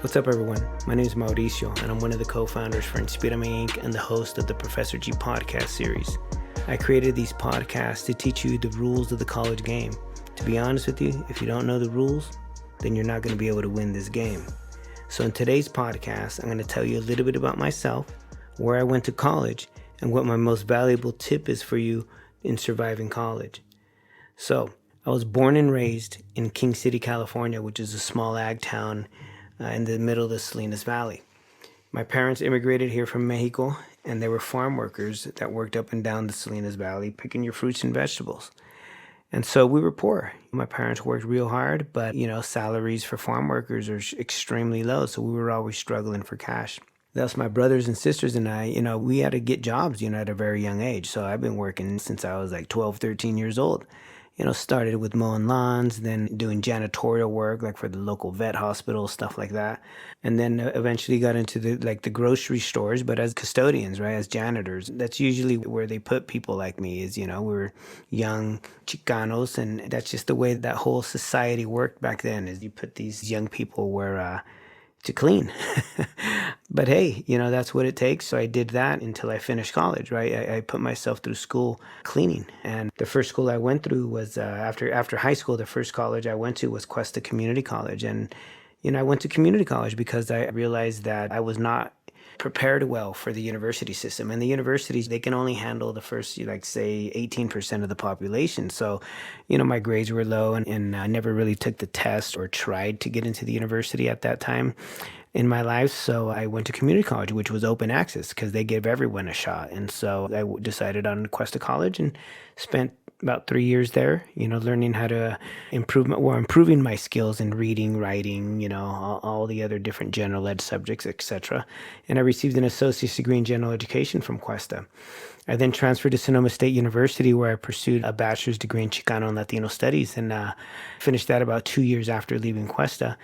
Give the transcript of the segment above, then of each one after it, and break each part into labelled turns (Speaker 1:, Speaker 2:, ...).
Speaker 1: What's up, everyone? My name is Mauricio, and I'm one of the co-founders for Inspírame Inc. and the host of the Professor G podcast series. I created these podcasts to teach you the rules of the college game. To be honest with you, if you don't know the rules, then you're not going to be able to win this game. So in today's podcast, I'm going to tell you a little bit about myself, where I went to college, and what my most valuable tip is for you in surviving college. So, I was born and raised in King City, California, which is a small ag town in the middle of the Salinas Valley. My parents immigrated here from Mexico, and they were farm workers that worked up and down the Salinas Valley picking your fruits and vegetables. And so we were poor. My parents worked real hard, but salaries for farm workers are extremely low, so we were always struggling for cash. Thus, my brothers and sisters and I, we had to get jobs, at a very young age. So I've been working since I was like 12, 13 years old. Started with mowing lawns, then doing janitorial work, like for the local vet hospital, stuff like that. And then eventually got into the grocery stores, but as custodians, right, as janitors. That's usually where they put people like me is, we were young Chicanos, and that's just the way that whole society worked back then, is you put these young people where to clean. But hey, that's what it takes. So I did that until I finished college, right? I put myself through school cleaning. And the first school I went through was after high school, the first college I went to was Cuesta Community College. And, I went to community college because I realized that I was not prepared well for the university system. And the universities, they can only handle the first, say, 18% of the population. So, my grades were low, and I never really took the test or tried to get into the university at that time in my life. So I went to community college, which was open access because they gave everyone a shot. And so I decided on Cuesta College and spent about 3 years there, learning how to improving my skills in reading, writing, all the other different general ed subjects, etc. And I received an associate's degree in general education from Cuesta. I then transferred to Sonoma State University, where I pursued a bachelor's degree in Chicano and Latino studies, and finished that about 2 years after leaving Cuesta.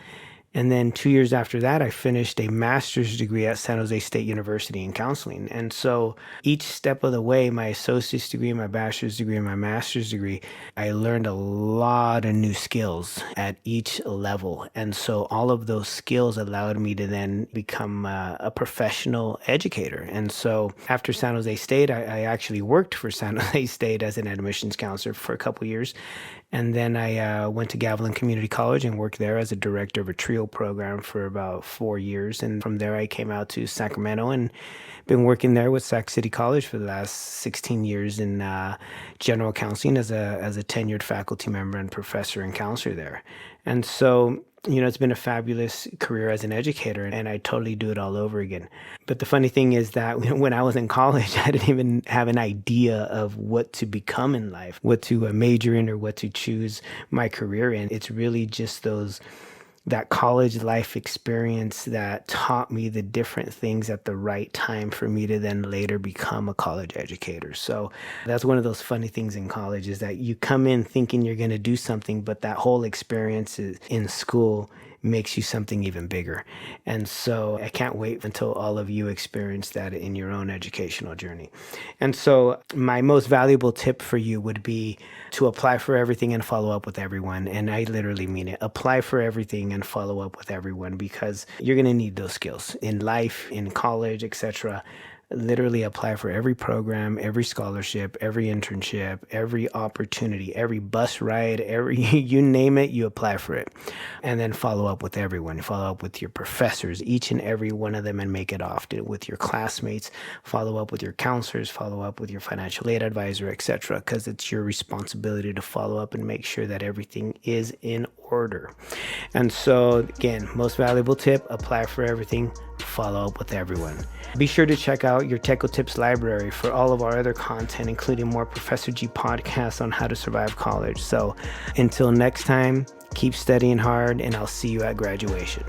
Speaker 1: And then 2 years after that, I finished a master's degree at San Jose State University in counseling. And so each step of the way, my associate's degree, my bachelor's degree, and my master's degree, I learned a lot of new skills at each level. And so all of those skills allowed me to then become a professional educator. And so after San Jose State, I actually worked for San Jose State as an admissions counselor for a couple years. And then I went to Gavilan Community College and worked there as a director of a TRIO program for about 4 years. And from there, I came out to Sacramento and been working there with Sac City College for the last 16 years in general counseling as a tenured faculty member and professor and counselor there. And so, it's been a fabulous career as an educator, and I totally do it all over again. But the funny thing is that when I was in college, I didn't even have an idea of what to become in life, what to major in, or what to choose my career in. It's really just that college life experience that taught me the different things at the right time for me to then later become a college educator. So that's one of those funny things in college, is that you come in thinking you're going to do something, but that whole experience in school makes you something even bigger. And so I can't wait until all of you experience that in your own educational journey. And so my most valuable tip for you would be to apply for everything and follow up with everyone. And I literally mean it. Apply for everything and follow up with everyone, because you're going to need those skills in life, in college, etc. Literally apply for every program, every scholarship, every internship, every opportunity, every bus ride, you name it, you apply for it. And then follow up with everyone. Follow up with your professors, each and every one of them, and make it often. With your classmates, follow up with your counselors, follow up with your financial aid advisor, etc., because it's your responsibility to follow up and make sure that everything is in order. And so, again, most valuable tip, apply for everything, follow up with everyone. Be sure to check out your Techo Tips library for all of our other content, including more Professor G podcasts on how to survive college. So until next time, keep studying hard, and I'll see you at graduation.